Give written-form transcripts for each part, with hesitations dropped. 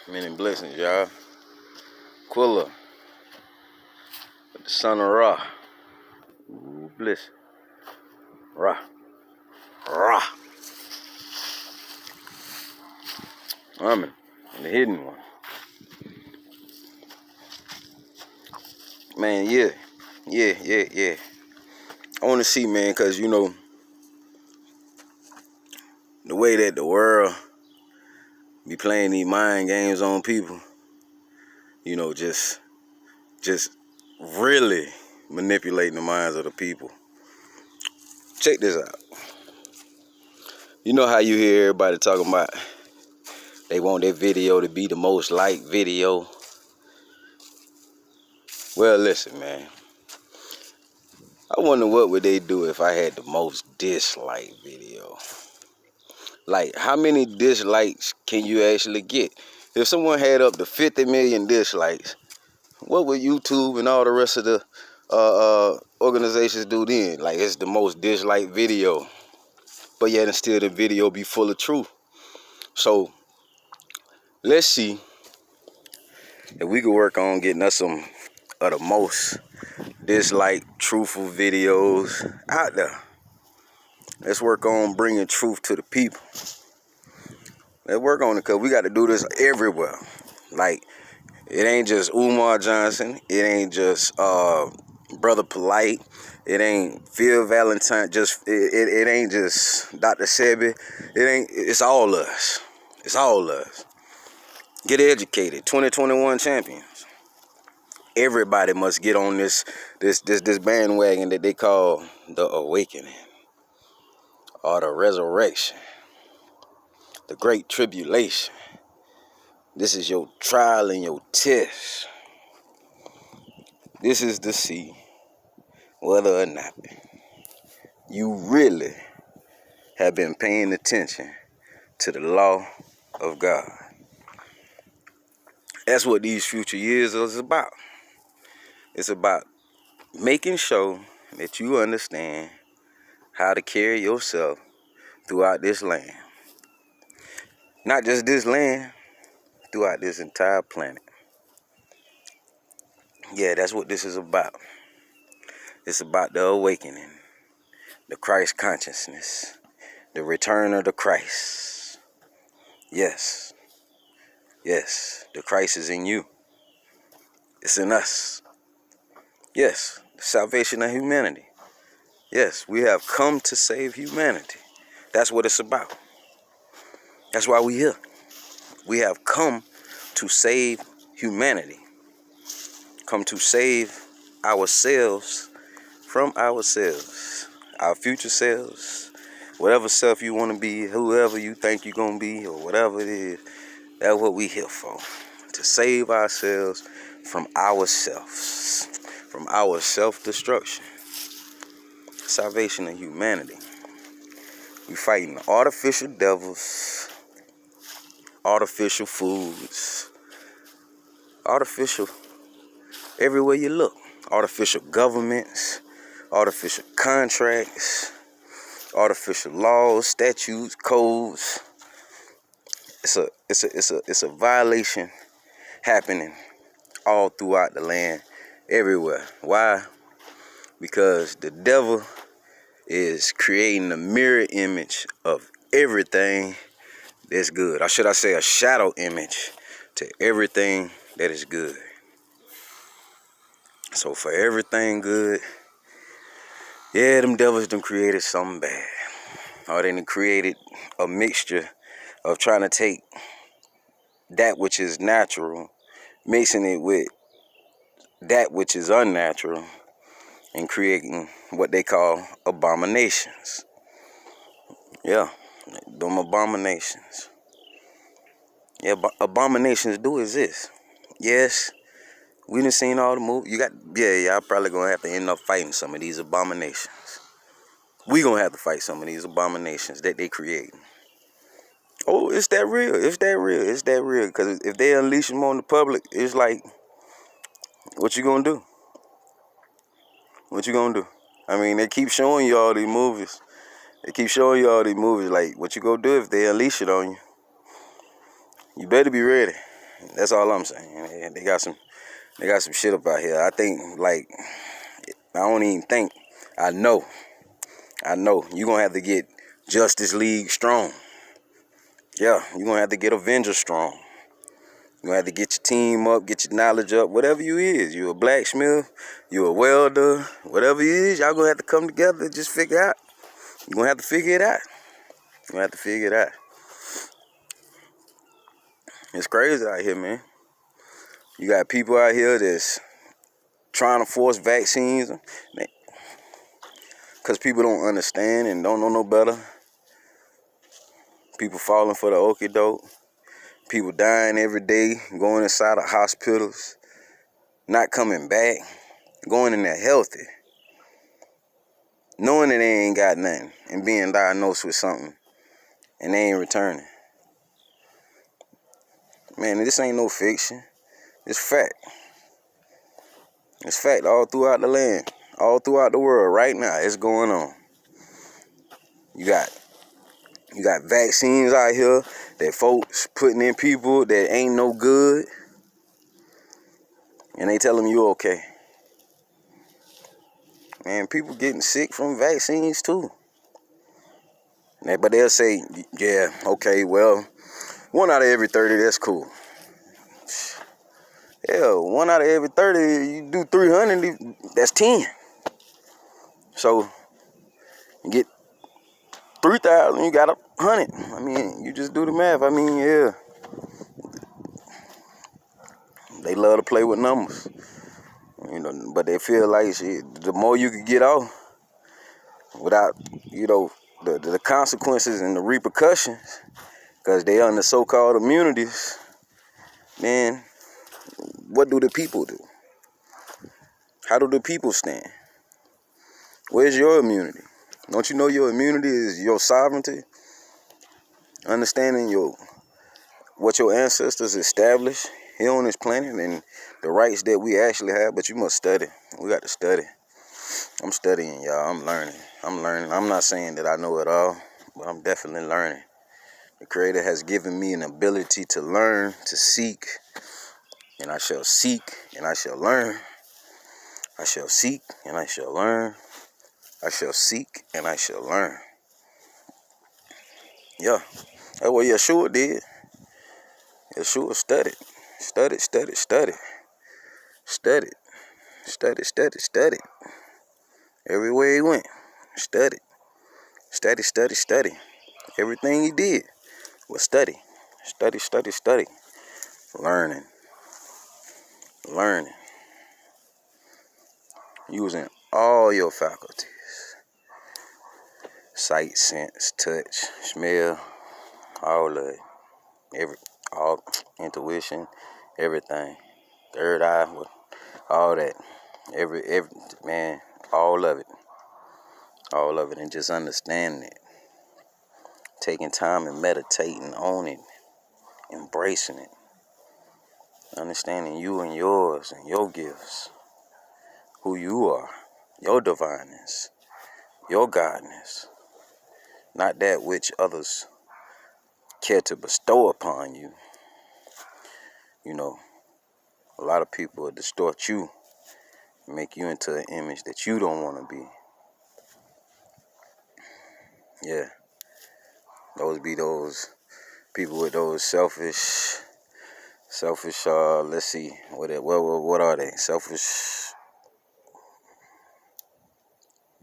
Many blessings, y'all. Quilla, with the son of Ra. Ooh, bless. Ra. Ra. Amun, and the hidden one. Man, yeah. I want to see, man, because, you know, the way that the world be playing these mind games on people, you know, just really manipulating the minds of the people. Check this out. You know how you hear everybody talking about they want their video to be the most liked video? Well, listen, man. I wonder what would they do if I had the most disliked video. Like, how many dislikes can you actually get? If someone had up to 50 million dislikes, what would YouTube and all the rest of the organizations do then? Like, it's the most disliked video, but yet and still the video be full of truth. So let's see if we could work on getting us some of the most disliked truthful videos out there. Let's work on bringing truth to the people. Let's work on it, because we got to do this everywhere. Like, it ain't just Umar Johnson. It ain't just Brother Polite. It ain't Phil Valentine. It ain't just Dr. Sebi. It's all us. It's all us. Get educated. 2021 champions. Everybody must get on this bandwagon that they call the awakening or the resurrection, the great tribulation. This is your trial and your test. This is to see whether or not you really have been paying attention to the law of God. That's what these future years is about. It's about making sure that you understand how to carry yourself throughout this land. Not just this land, throughout this entire planet. Yeah, that's what this is about. It's about the awakening, the Christ consciousness, the return of the Christ. Yes, the Christ is in you. It's in us. Yes, the salvation of humanity. Yes, we have come to save humanity. That's what it's about. That's why we're here. We have come to save humanity. Come to save ourselves from ourselves. Our future selves. Whatever self you want to be, whoever you think you're going to be, or whatever it is, that's what we're here for. To save ourselves from ourselves. From our self-destruction. Salvation of humanity. We fighting artificial devils, artificial foods, artificial everywhere you look. Artificial governments, artificial contracts, artificial laws, statutes, codes. It's a violation happening all throughout the land, everywhere. Why? Because the devil is creating a mirror image of everything that's good. Or should I say a shadow image to everything that is good. So for everything good, yeah, them devils done created something bad. Or they done created a mixture of trying to take that which is natural, mixing it with that which is unnatural, and creating what they call abominations. Yeah, them abominations. Yeah, abominations do exist. Yes, we done seen all the movies. Y'all probably gonna have to end up fighting some of these abominations. We gonna have to fight some of these abominations that they create. Oh, it's that real. It's that real. It's that real. Because if they unleash them on the public, it's like, what you gonna do? What you gonna do? I mean, they keep showing you all these movies. Like, what you gonna do if they unleash it on you? You better be ready. That's all I'm saying. They got some shit up out here. I think, like, I don't even think, I know you're gonna have to get Justice League strong. Yeah, you're gonna have to get Avengers strong. You're gonna have to get your team up, get your knowledge up, whatever you is. You a blacksmith, you a welder, whatever it is, y'all gonna have to come together and just figure out. You're gonna have to figure it out. You're gonna have to figure it out. It's crazy out here, man. You got people out here that's trying to force vaccines because people don't understand and don't know no better. People falling for the okie doke. People dying every day, going inside of hospitals, not coming back, going in there healthy, knowing that they ain't got nothing and being diagnosed with something and they ain't returning. Man, this ain't no fiction. It's fact. It's fact all throughout the land, all throughout the world right now. It's going on. You got vaccines out here that folks putting in people that ain't no good, and they tell them you okay. Man, people getting sick from vaccines too. But they'll say, yeah, okay, well, 1 out of every 30, that's cool. Yeah, 1 out of every 30, you do 300, that's 10. So, you get 3,000, you got 100. I mean, you just do the math. I mean, yeah. They love to play with numbers. You know, but they feel like shit, the more you can get off without, the consequences and the repercussions, because they under so-called immunities, man, what do the people do? How do the people stand? Where's your immunity? Don't you know your immunity is your sovereignty? Understanding what your ancestors established here on this planet and the rights that we actually have, but you must study. We got to study. I'm studying, y'all. I'm learning. I'm not saying that I know it all, but I'm definitely learning. The Creator has given me an ability to learn, to seek, and I shall seek, and I shall learn. I shall seek, and I shall learn. I shall seek, and I shall learn. Yeah, that's what Yeshua did. Yeshua studied. Studied. Everywhere he went, studied. Study. Everything he did was study. Study. Learning. Using all your faculties. Sight, sense, touch, smell, all of it. All intuition, everything. Third eye, all that. Every man, all of it. All of it, and just understanding it. Taking time and meditating on it. Embracing it. Understanding you and yours and your gifts. Who you are. Your divineness. Your godness. Not that which others care to bestow upon you. You know, a lot of people will distort you. Make you into an image that you don't want to be. Yeah. Those be those people with those selfish, let's see, what are they?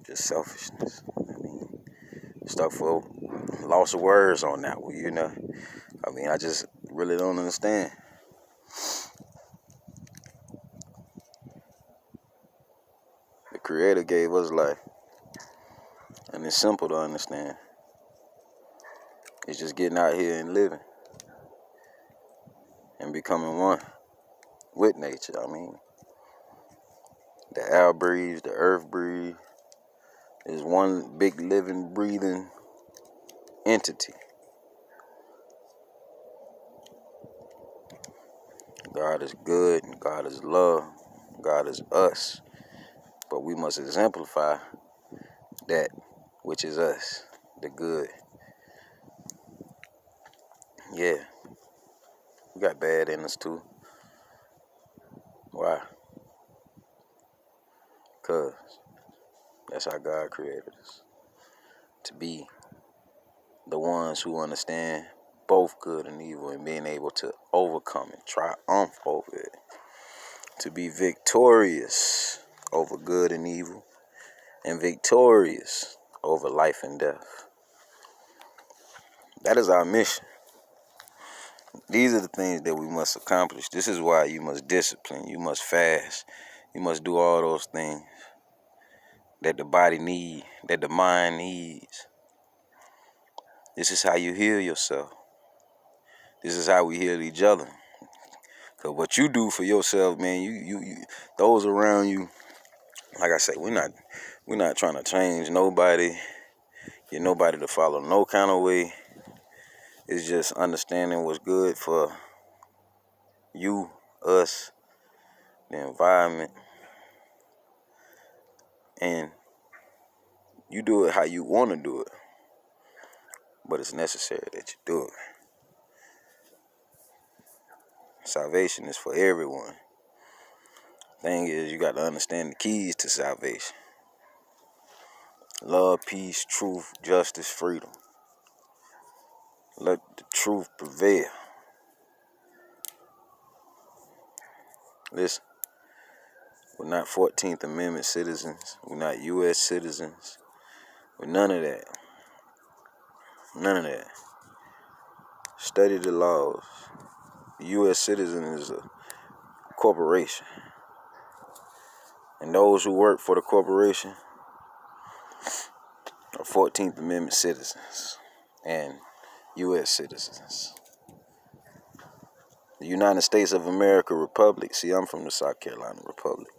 Just selfishness. I mean, stuff for loss of words on that one, I mean, I just really don't understand. The Creator gave us life, and it's simple to understand. It's just getting out here and living and becoming one with nature. I mean, the air breathes, the earth breathes. Is one big living, breathing entity. God is good, and God is love, God is us. But we must exemplify that which is us, the good. Yeah. We got bad in us too. Why? Because that's how God created us. To be the ones who understand both good and evil and being able to overcome and triumph over it. To be victorious over good and evil and victorious over life and death. That is our mission. These are the things that we must accomplish. This is why you must discipline, you must fast, you must do all those things that the body needs, that the mind needs. This is how you heal yourself. This is how we heal each other. Because what you do for yourself, man, you those around you, like I say, we're not trying to change nobody, get nobody to follow no kind of way. It's just understanding what's good for you, us, the environment, and you do it how you want to do it, but it's necessary that you do it. Salvation is for everyone. Thing is, you got to understand the keys to salvation. Love, peace, truth, justice, freedom. Let the truth prevail. Listen, we're not 14th Amendment citizens. We're not U.S. citizens. We're none of that. None of that. Study the laws. The U.S. citizen is a corporation. And those who work for the corporation are 14th Amendment citizens and U.S. citizens. The United States of America Republic. See, I'm from the South Carolina Republic.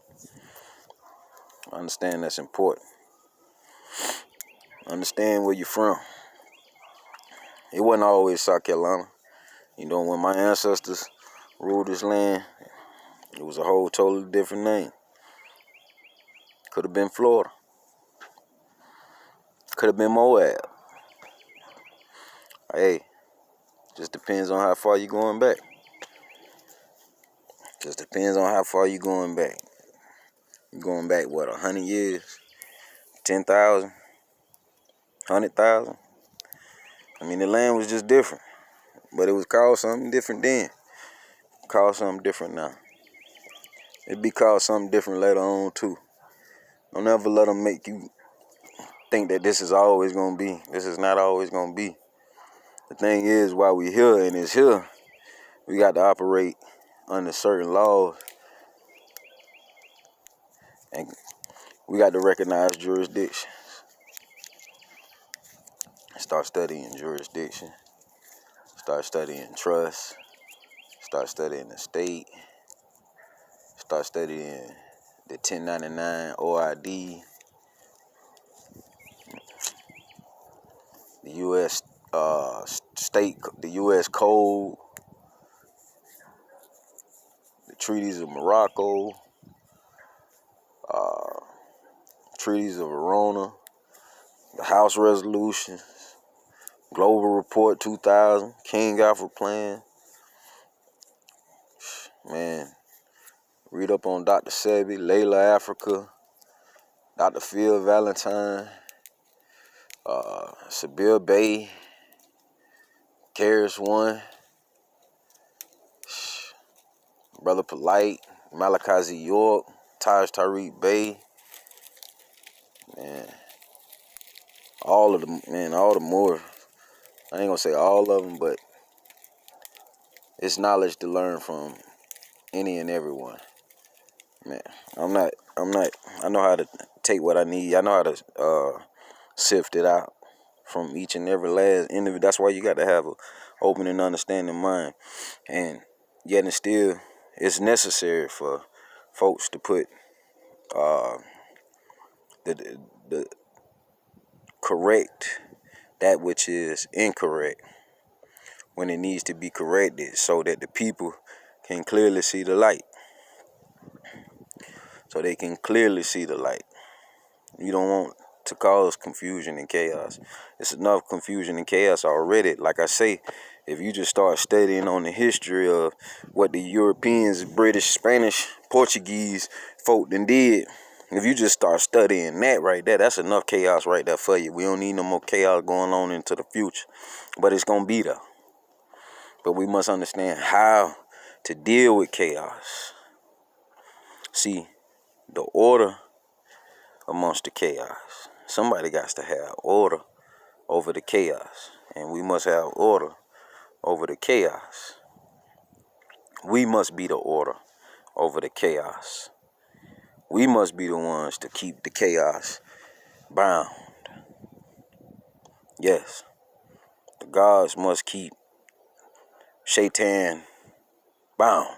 I understand that's important. Understand where you're from. It wasn't always South Carolina. You know, when my ancestors ruled this land, it was a whole totally different name. Could have been Florida. Could have been Moab. Hey, just depends on how far you're going back. Just depends on how far you're going back. You're going back, what, 100 years? 10,000? 100,000? I mean, the land was just different. But it was called something different then. Called something different now. It'd be called something different later on, too. Don't ever let them make you think that this is always going to be. This is not always going to be. The thing is, while we're here and it's here, we got to operate under certain laws. And we got to recognize jurisdiction. Start studying jurisdiction. Start studying trust. Start studying the state. Start studying the 1099 OID. The U.S. The U.S. Code. The treaties of Morocco. Treaties of Verona. The House Resolutions. Global Report 2000. King Alfred Plan. Man, read up on Dr. Sebi, Layla Africa, Dr. Phil Valentine, Sabir Bay, Karis One, Brother Polite, Malachi York, Taj Tariq Bay, man, all of them, man, all the more. I ain't gonna say all of them, but it's knowledge to learn from any and everyone. Man, I know how to take what I need. I know how to sift it out from each and every last individual. That's why you got to have an open and understanding mind. And yet and still, it's necessary for folks to put the correct that which is incorrect when it needs to be corrected, so that the people can clearly see the light. So they can clearly see the light. You don't want to cause confusion and chaos. It's enough confusion and chaos already. Like I say, If you just start studying on the history of what the Europeans, British, Spanish, Portuguese folk then did, if you just start studying that right there, that's enough chaos right there for you. We don't need no more chaos going on into the future. But it's going to be there. But we must understand how to deal with chaos. See, the order amongst the chaos. Somebody got to have order over the chaos. And we must have order over the chaos. We must be the order over the chaos. We must be the ones to keep the chaos bound. Yes, the gods must keep Shaitan bound.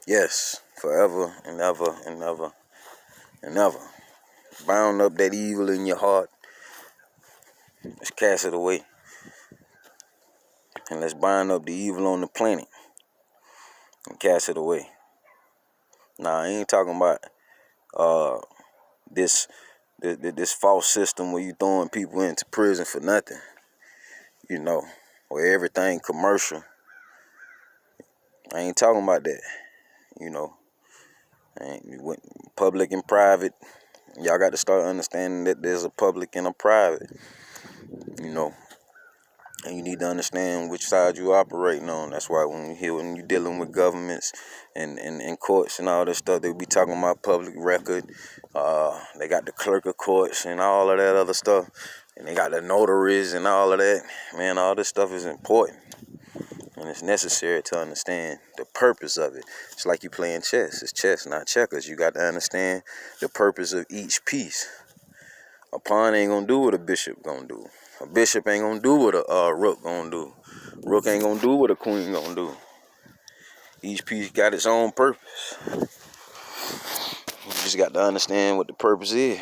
Yes, forever and ever and ever and ever. Bound up that evil in your heart. Let's cast it away. And let's bind up the evil on the planet and cast it away. Nah, I ain't talking about this false system where you throwing people into prison for nothing. You know, where everything commercial. I ain't talking about that. You know, public and private. Y'all got to start understanding that there's a public and a private. You know, and you need to understand which side you operating on. That's why when you're dealing with governments and courts and all this stuff, they be talking about public record. They got the clerk of courts and all of that other stuff. And they got the notaries and all of that. Man, all this stuff is important. And it's necessary to understand the purpose of it. It's like you playing chess. It's chess, not checkers. You got to understand the purpose of each piece. A pawn ain't gonna do what a bishop gonna do. A bishop ain't gonna do what a rook gonna do. Rook ain't gonna do what a queen gonna do. Each piece got its own purpose. You just got to understand what the purpose is.